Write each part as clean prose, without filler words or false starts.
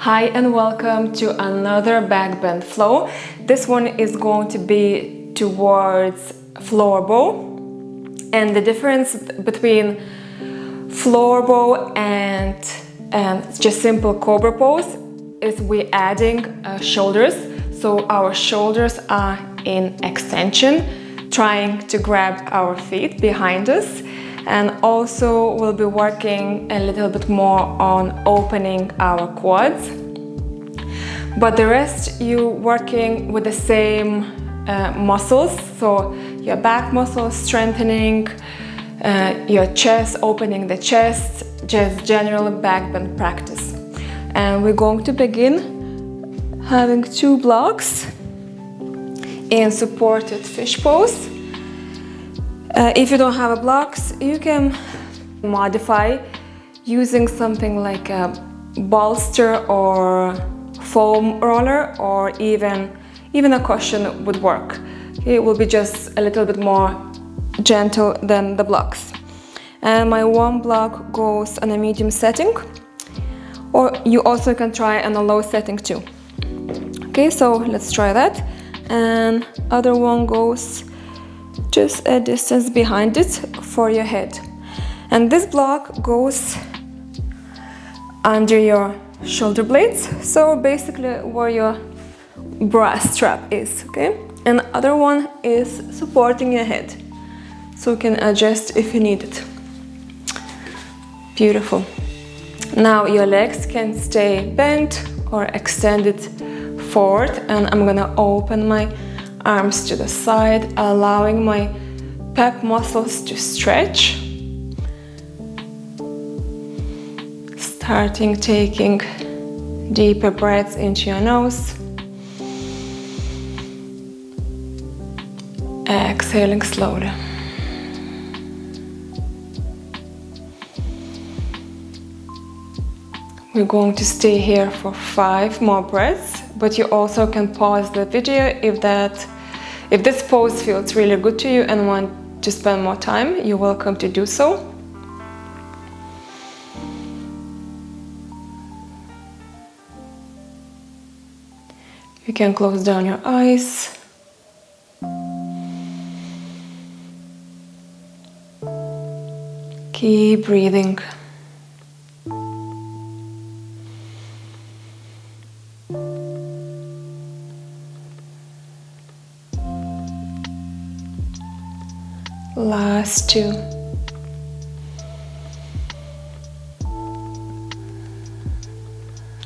Hi and welcome to another back bend flow. This one is going to be towards floor bow. And the difference between floor bow and just simple cobra pose is we're adding shoulders. So our shoulders are in extension, trying to grab our feet behind us. And also we'll be working a little bit more on opening our quads. But the rest you're working with the same muscles. So your back muscles strengthening, your chest, opening the chest, just general back bend practice. And we're going to begin having 2 blocks in supported fish pose. If you don't have blocks, you can modify using something like a bolster or foam roller, or even a cushion would work. It will be just a little bit more gentle than the blocks. And my 1 block goes on a medium setting, or you also can try on a low setting too. Okay, so let's try that. And other one goes just a distance behind it for your head. And this block goes under your shoulder blades, so basically where your bra strap is, okay? And other one is supporting your head, so you can adjust if you need it. Beautiful. Now your legs can stay bent or extended forward, and I'm gonna open my arms to the side, allowing my pec muscles to stretch. Starting taking deeper breaths into your nose. Exhaling slowly. We're going to stay here for 5 more breaths, but you also can pause the video if this pose feels really good to you and want to spend more time. You're welcome to do so. You can close down your eyes. Keep breathing. Last 2.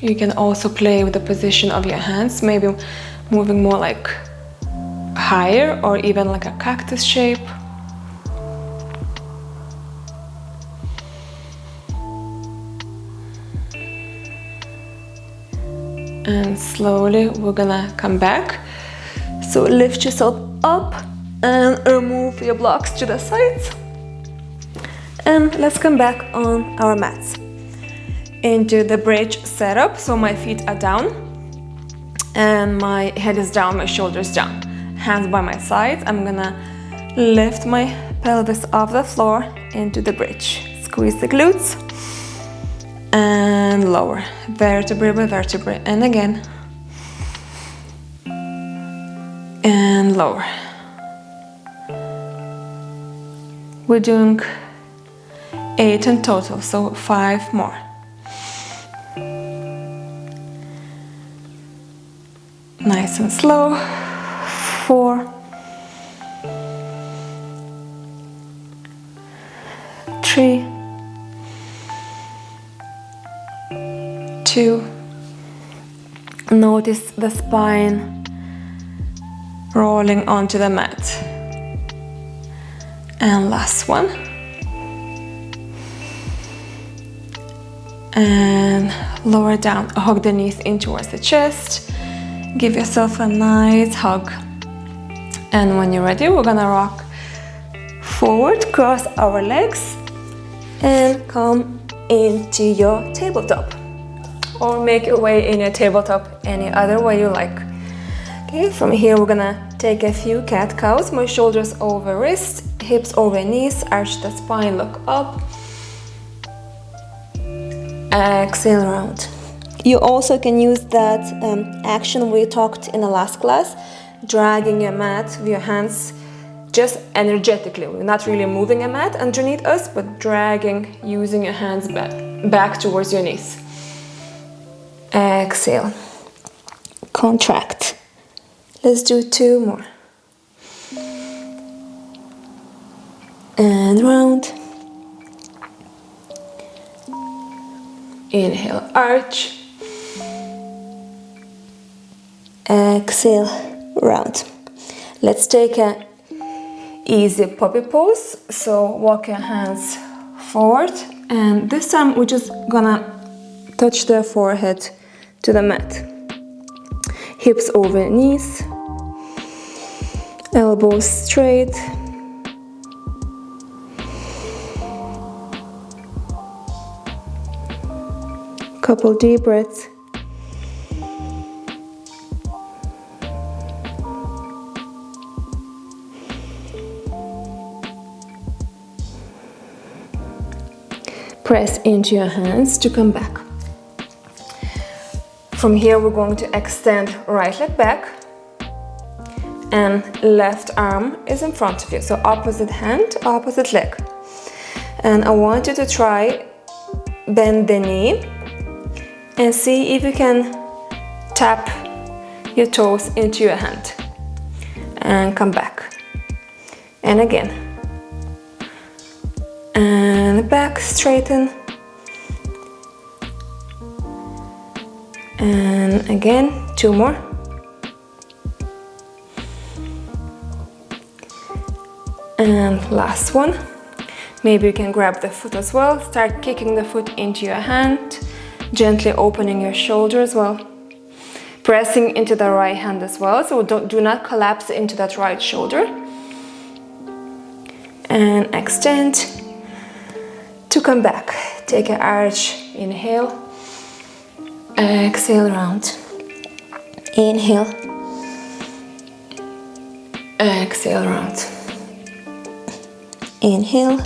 You can also play with the position of your hands, maybe moving more like higher or even like a cactus shape. And slowly we're gonna come back. So lift yourself up and remove your blocks to the sides. And let's come back on our mats into the bridge setup. So my feet are down and my head is down, my shoulders down, hands by my sides. I'm gonna lift my pelvis off the floor into the bridge. Squeeze the glutes and lower, vertebrae by vertebrae, and again, and lower. We're doing 8 in total, so 5 more. Nice and slow. 4, 3, 2. Notice the spine rolling onto the mat. And last one. And lower down, hug the knees in towards the chest. Give yourself a nice hug. And when you're ready, we're gonna rock forward, cross our legs, and come into your tabletop. Or make your way in your tabletop any other way you like. Okay, from here we're gonna take a few cat-cows. My shoulders over wrist, hips over knees, arch the spine, look up. Exhale around. You also can use that action we talked in the last class, dragging your mat with your hands just energetically. We're not really moving a mat underneath us, but dragging, using your hands back towards your knees. Exhale. Contract. Let's do 2 more. And round. Inhale, arch. Exhale, round. Let's take a easy puppy pose. So walk your hands forward, and this time we're just gonna touch the forehead to the mat. Hips over knees, elbows straight. Couple deep breaths. Press into your hands to come back. From here, we're going to extend right leg back, and left arm is in front of you. So opposite hand, opposite leg. And I want you to try bend the knee and see if you can tap your toes into your hand and come back. And again. And back, straighten. And again, 2 more. And last one. Maybe you can grab the foot as well. Start kicking the foot into your hand, gently opening your shoulder as well. Pressing into the right hand as well, so do not collapse into that right shoulder. And extend to come back. Take an arch, inhale. Exhale, round. Inhale. Exhale, round. Inhale.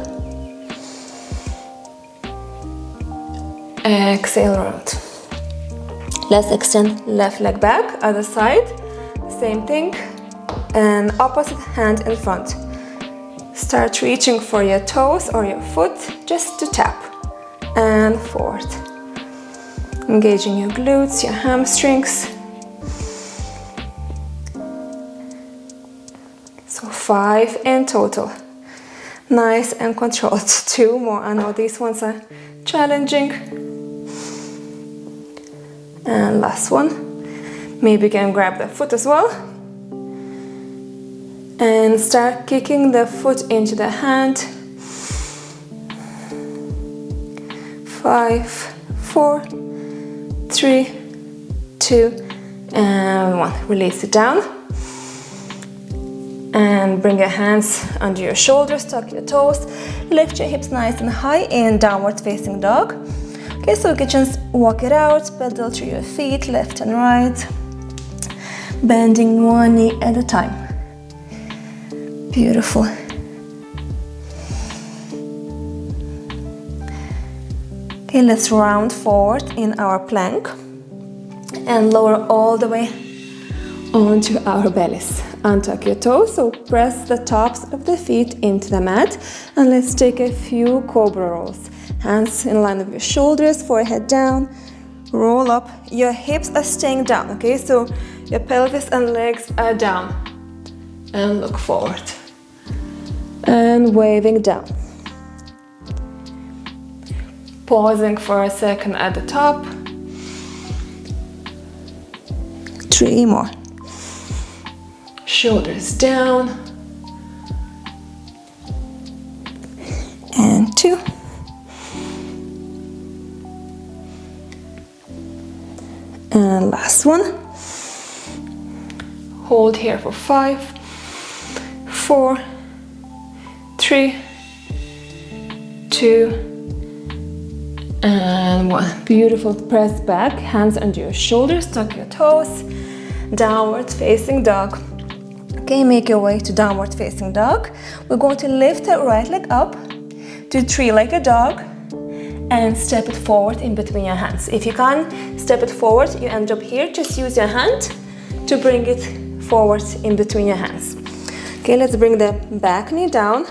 Exhale, round. Let's extend left leg back, other side. Same thing. And opposite hand in front. Start reaching for your toes or your foot just to tap. And forward. Engaging your glutes, your hamstrings. So 5 in total. Nice and controlled. 2 more. I know these ones are challenging. And last one. Maybe you can grab the foot as well. And start kicking the foot into the hand. 5, 4, 3, 2, and 1. Release it down. And bring your hands under your shoulders, tuck your toes, lift your hips nice and high in downward facing dog. Okay, so you can just walk it out, pedal through your feet, left and right, bending one knee at a time. Beautiful. Okay, let's round forward in our plank and lower all the way onto our bellies. Untuck your toes, so press the tops of the feet into the mat, and let's take a few cobra rolls. Hands in line with your shoulders, forehead down, roll up. Your hips are staying down, okay? So your pelvis and legs are down. And look forward. And waving down. Pausing for a second at the top. 3 more. Shoulders down. And 2. And last one. Hold here for 5, 4, 3, 2, and 1. Beautiful. Press back, hands under your shoulders, tuck your toes, downward facing dog. Okay, make your way to downward facing dog. We're going to lift that right leg up to 3-legged dog and step it forward in between your hands. If you can't step it forward, you end up here, just use your hand to bring it forward in between your hands. Okay, let's bring the back knee down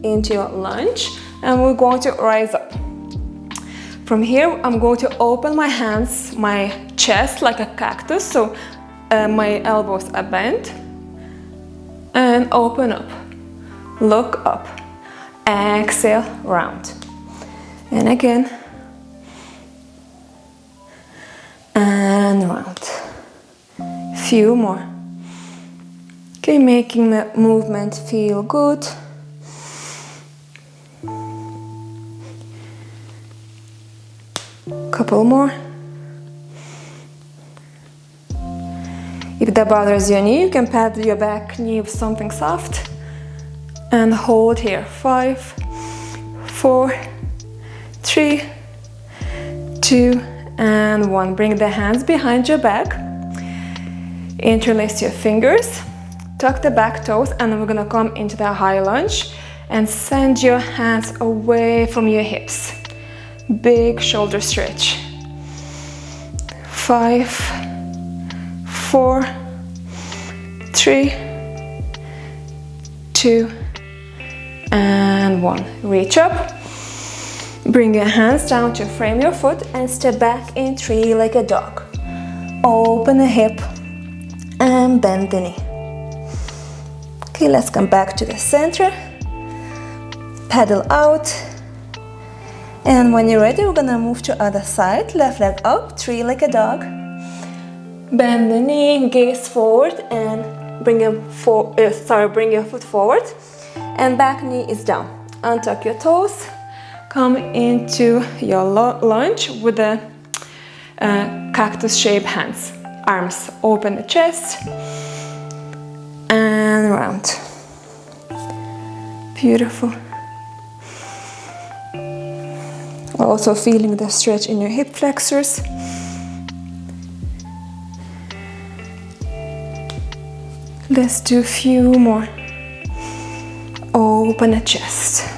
into your lunge and we're going to rise up. From here, I'm going to open my hands, my chest like a cactus, so my elbows are bent, and open up, look up, exhale, round. And again, and round. Few more. Okay, making the movement feel good. Couple more. If that bothers your knee, you can pat your back knee with something soft and hold here. 5, 4, 3, 2, and 1. Bring the hands behind your back. Interlace your fingers. Tuck the back toes, and we're gonna come into the high lunge and send your hands away from your hips. Big shoulder stretch. 5, 4, 3, 2, and 1. Reach up. Bring your hands down to frame your foot and step back in 3 like a dog. Open the hip and bend the knee. Okay, let's come back to the center. Pedal out. And when you're ready, we're gonna move to other side. Left leg up, 3 like a dog. Bend the knee, gaze forward, and bring your foot forward. And back knee is down. Untuck your toes. Come into your lunge with the cactus-shaped hands. Arms open the chest and round. Beautiful. Also feeling the stretch in your hip flexors. Let's do a few more. Open the chest.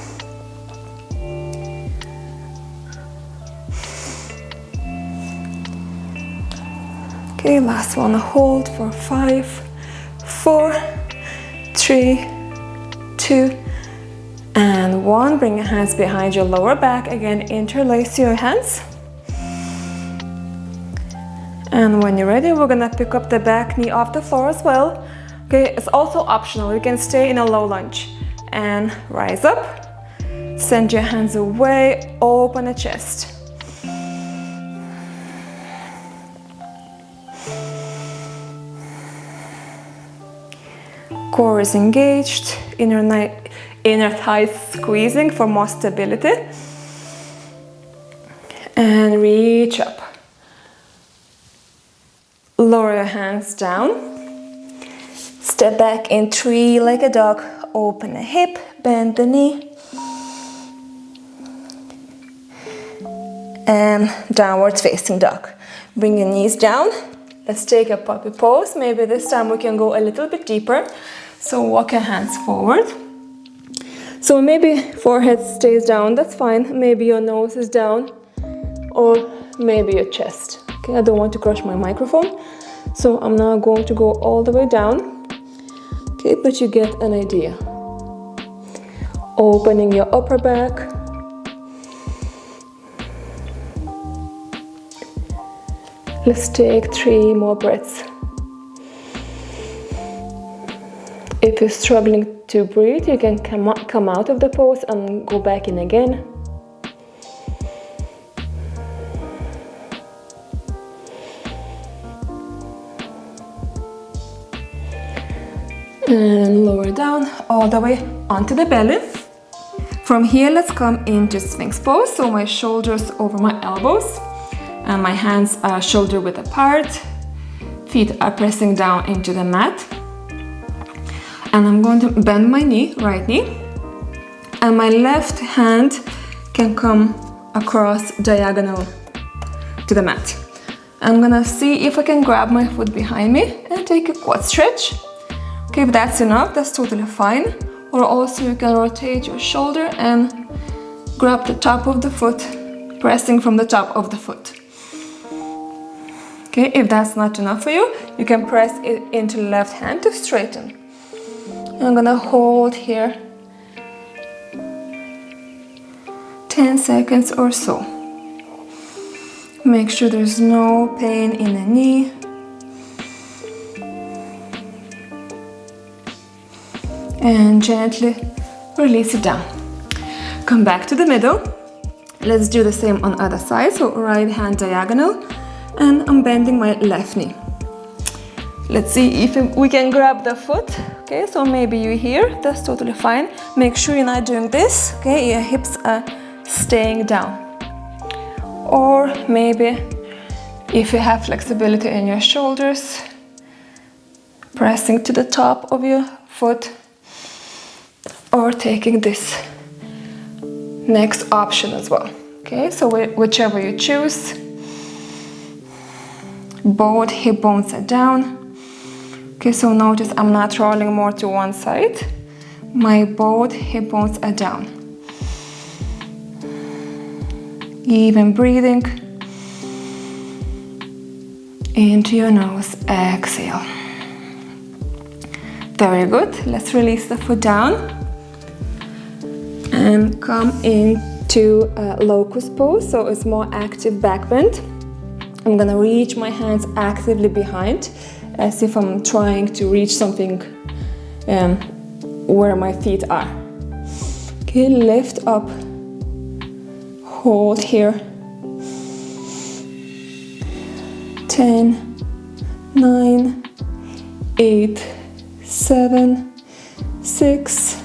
Okay, last one. Hold for 5, 4, 3, 2, and 1. Bring your hands behind your lower back. Again, interlace your hands. And when you're ready, we're gonna pick up the back knee off the floor as well. Okay, it's also optional. You can stay in a low lunge and rise up. Send your hands away, open the chest. Core is engaged, inner thighs squeezing for more stability. And reach up. Lower your hands down. Step back in 3 like a dog. Open the hip, bend the knee. And downward facing dog. Bring your knees down. Let's take a puppy pose. Maybe this time we can go a little bit deeper. So walk your hands forward. So maybe forehead stays down, that's fine. Maybe your nose is down, or maybe your chest. Okay, I don't want to crush my microphone. So I'm now going to go all the way down. Okay, but you get an idea. Opening your upper back. Let's take 3 more breaths. If you're struggling to breathe, you can come out of the pose and go back in again. And lower down all the way onto the belly. From here, let's come into Sphinx pose. So my shoulders over my elbows and my hands are shoulder width apart. Feet are pressing down into the mat. And I'm going to bend my knee, right knee, and my left hand can come across diagonal to the mat. I'm gonna see if I can grab my foot behind me and take a quad stretch. Okay, if that's enough, that's totally fine. Or also you can rotate your shoulder and grab the top of the foot, pressing from the top of the foot. Okay, if that's not enough for you, you can press it into the left hand to straighten. I'm gonna hold here 10 seconds or so. Make sure there's no pain in the knee. And gently release it down. Come back to the middle. Let's do the same on other side. So right hand diagonal, and I'm bending my left knee. Let's see if we can grab the foot. Okay, so maybe you're here, that's totally fine. Make sure you're not doing this, okay? Your hips are staying down. Or maybe if you have flexibility in your shoulders, pressing to the top of your foot, or taking this next option as well. Okay, so whichever you choose. Both hip bones are down. Okay, so notice I'm not rolling more to one side. My both hip bones are down. Even breathing into your nose, exhale. Very good. Let's release the foot down and come into a locust pose. So it's more active back bend. I'm gonna reach my hands actively behind as if I'm trying to reach something where my feet are. Okay, lift up, hold here. 10, 9, 8, 7, 6,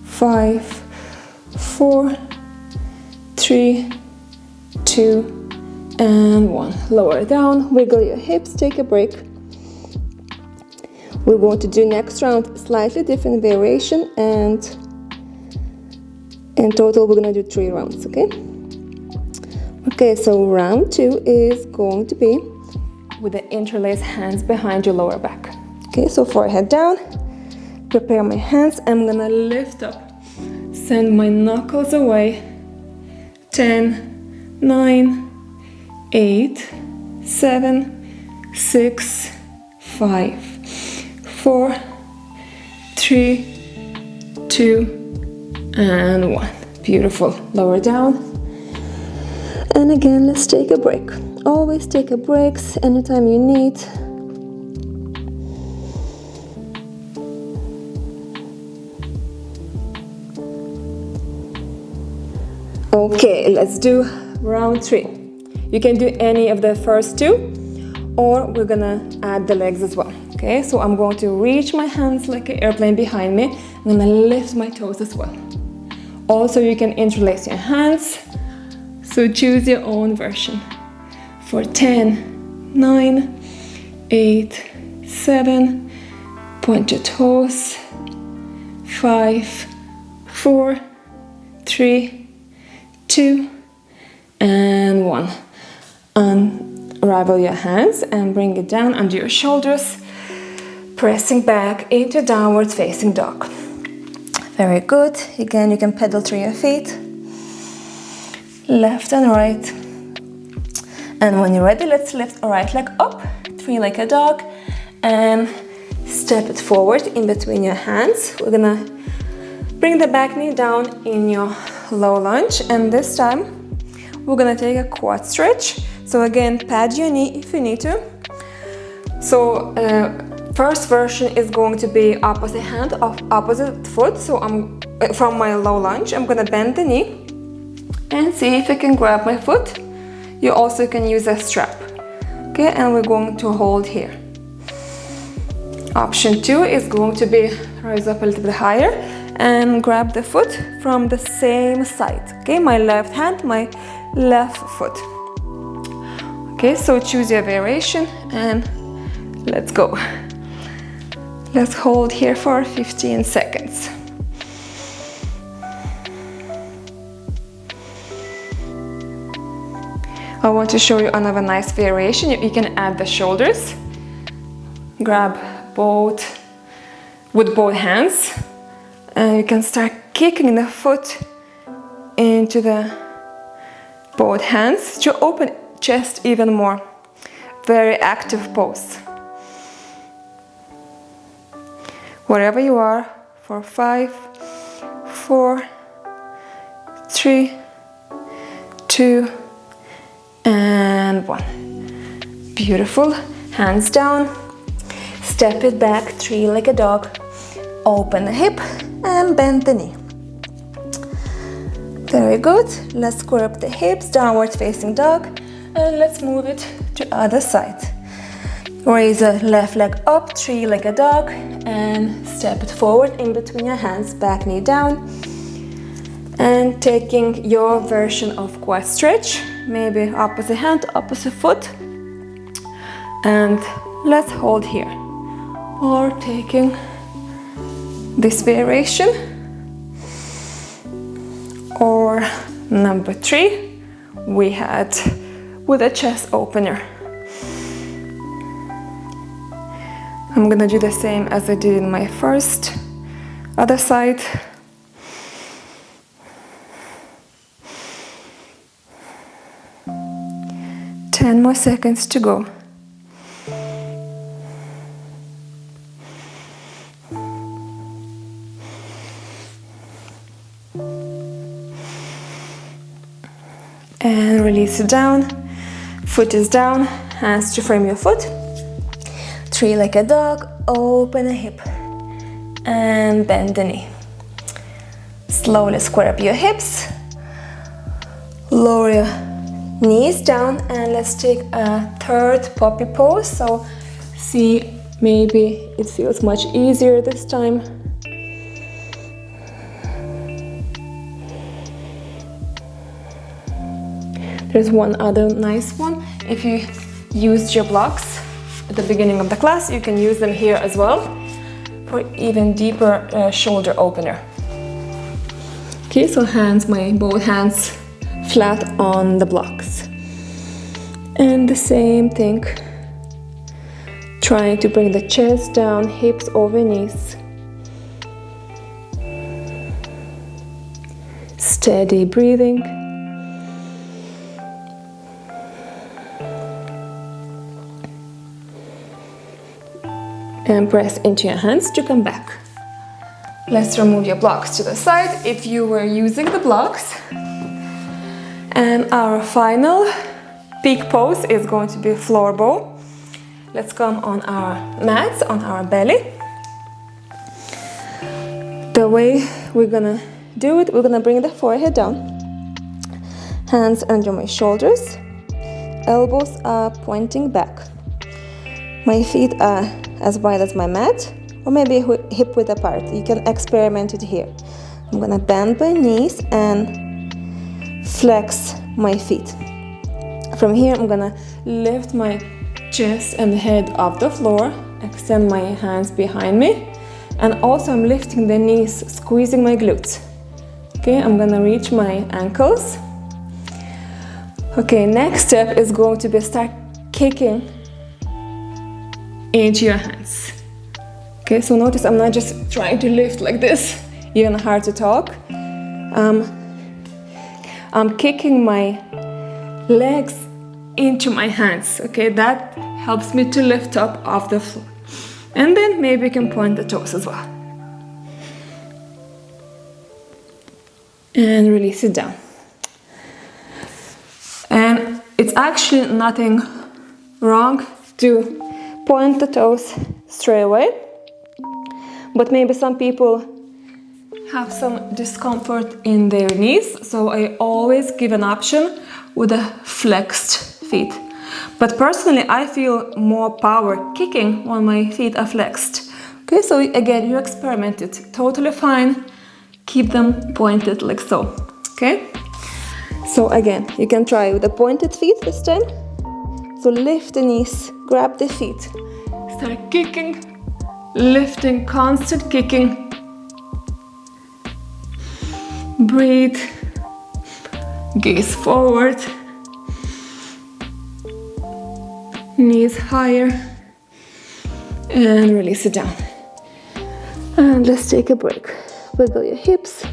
5, 4, 3, 2, and 1. Lower down, wiggle your hips, take a break. We're going to do next round slightly different variation, and in total we're going to do 3 rounds, okay? Okay, so round 2 is going to be with the interlaced hands behind your lower back. Okay, so forehead down, prepare my hands. I'm gonna lift up, send my knuckles away. 10, 9, 8, 7, 6, 5, 4, 3, 2, and 1. Beautiful. Lower down. And again, let's take a break. Always take a break anytime you need. Okay, let's do round 3. You can do any of the first 2, or we're gonna add the legs as well. Okay, so I'm going to reach my hands like an airplane behind me. I'm gonna lift my toes as well. Also, you can interlace your hands. So choose your own version. For 10, 9, 8, 7, point your toes. 5, 4, 3, 2, and 1. Unravel your hands and bring it down under your shoulders, pressing back into downward facing dog. Very good. Again, you can pedal through your feet, left and right. And when you're ready, let's lift our right leg up, 3 like a dog, and step it forward in between your hands. We're gonna bring the back knee down in your low lunge, and this time we're gonna take a quad stretch. So again, pad your knee if you need to. So first version is going to be opposite hand of opposite foot. So I'm from my low lunge, I'm gonna bend the knee and see if I can grab my foot. You also can use a strap. Okay, and we're going to hold here. Option 2 is going to be rise up a little bit higher and grab the foot from the same side. Okay, my left hand, my left foot. Okay, so choose your variation and let's go. Let's hold here for 15 seconds. I want to show you another nice variation. You can add the shoulders. Grab both with both hands, and you can start kicking the foot into the both hands to open chest even more. Very active pose. Wherever you are, for 5, 4, 3, 2, and 1. Beautiful. Hands down. Step it back, three-legged dog. Open the hip and bend the knee. Very good. Let's square up the hips, downward facing dog, and let's move it to other side. Raise the left leg up, three-legged dog, and step it forward in between your hands, back knee down. And taking your version of quad stretch, maybe opposite hand, opposite foot. And let's hold here. Or taking this variation. Or number 3, we had with a chest opener. I'm gonna do the same as I did in my first, other side. Ten more seconds to go. And release it down. Foot is down, hands to frame your foot. Three-legged dog, open the hip and bend the knee. Slowly square up your hips. Lower your knees down and let's take a third poppy pose. So see, maybe it feels much easier this time. There's one other nice one. If you used your blocks at the beginning of the class, you can use them here as well for even deeper shoulder opener. Okay, so both hands flat on the blocks. And the same thing, trying to bring the chest down, hips over knees. Steady breathing. And press into your hands to come back. Let's remove your blocks to the side if you were using the blocks. And our final peak pose is going to be floor bow. Let's come on our mats, on our belly. The way we're gonna do it, we're gonna bring the forehead down. Hands under my shoulders. Elbows are pointing back. My feet are as wide as my mat, or maybe hip width apart. You can experiment it here. I'm gonna bend my knees and flex my feet. From here, I'm gonna lift my chest and head off the floor, extend my hands behind me, and also I'm lifting the knees, squeezing my glutes. Okay, I'm gonna reach my ankles. Okay, next step is going to be start kicking into your hands. Okay, so notice I'm not just trying to lift like this, even hard to talk. I'm kicking my legs into my hands. Okay, that helps me to lift up off the floor. And then maybe you can point the toes as well. And release it down. And it's actually nothing wrong to point the toes straight away, but maybe some people have some discomfort in their knees, so I always give an option with a flexed feet. But personally, I feel more power kicking when my feet are flexed. Okay, so again, you experiment it. Totally fine. Keep them pointed like so. Okay? So again, you can try with the pointed feet this time. So lift the knees, grab the feet. Start kicking, lifting, constant kicking. Breathe. Gaze forward. Knees higher. And release it down. And let's take a break. Wiggle your hips.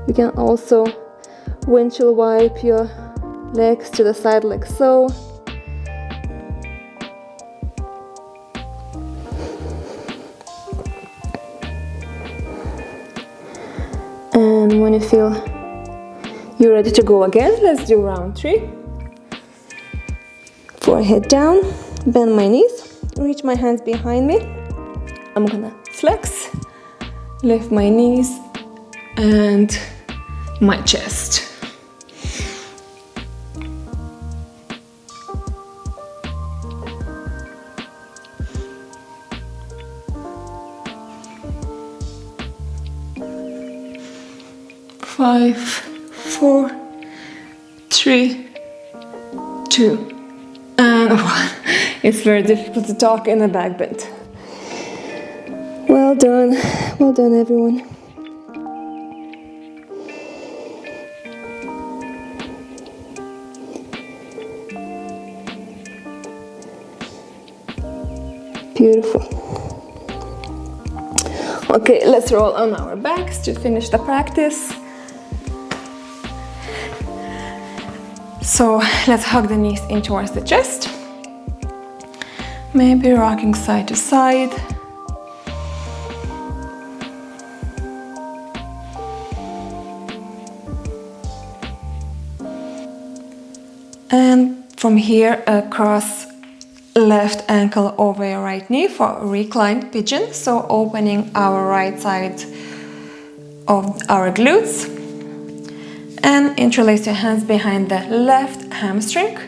You can also windshield wipe your legs to the side like so. And when you feel you're ready to go again, let's do round 3. Forehead down, bend my knees, reach my hands behind me. I'm gonna flex, lift my knees and my chest. Five, 4, 3, 2, and 1. It's very difficult to talk in a back bend. Well done everyone. Beautiful. Okay, let's roll on our backs to finish the practice. So let's hug the knees in towards the chest. Maybe rocking side to side. And from here, across left ankle over your right knee for reclined pigeon. So opening our right side of our glutes. And interlace your hands behind the left hamstring.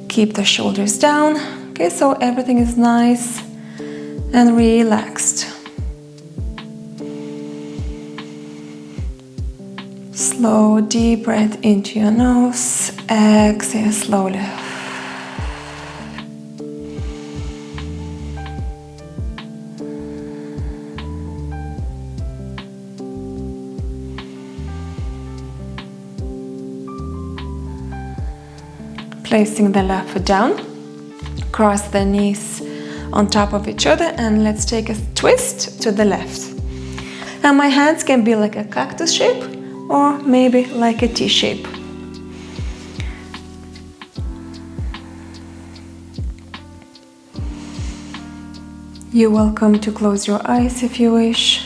Keep the shoulders down. Okay, so everything is nice and relaxed. Slow, deep breath into your nose. Exhale slowly. Placing the left foot down, cross the knees on top of each other, and let's take a twist to the left. And my hands can be like a cactus shape or maybe like a T shape. You're welcome to close your eyes if you wish.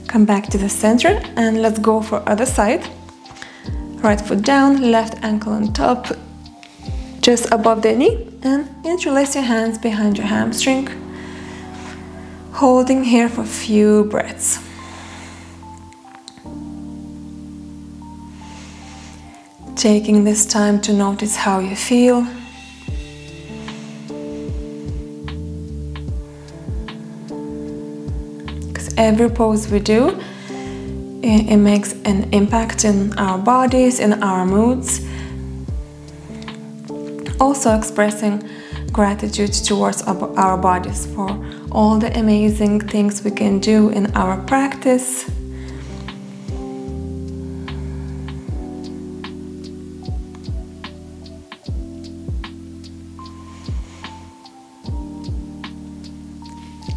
Come back to the center and let's go for other side. Right foot down, left ankle on top, just above the knee, and interlace your hands behind your hamstring. Holding here for a few breaths. Taking this time to notice how you feel. Every pose we do, it makes an impact in our bodies, in our moods. Also expressing gratitude towards our bodies for all the amazing things we can do in our practice.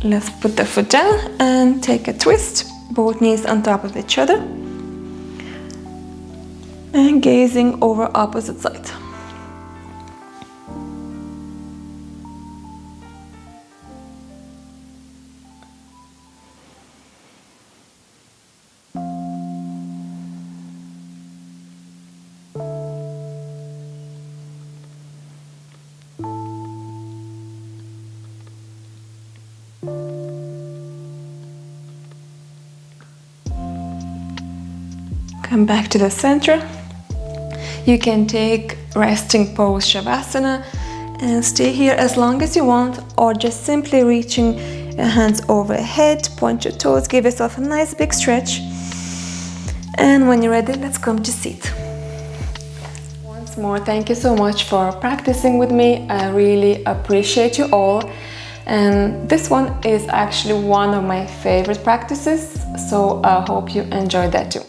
Let's put the foot down and take a twist, both knees on top of each other, and gazing over opposite side. Come back to the center. You can take resting pose Shavasana and stay here as long as you want, or just simply reaching your hands overhead, point your toes, give yourself a nice big stretch. And when you're ready, let's come to seat. Once more, thank you so much for practicing with me. I really appreciate you all. And this one is actually one of my favorite practices, so I hope you enjoyed that too.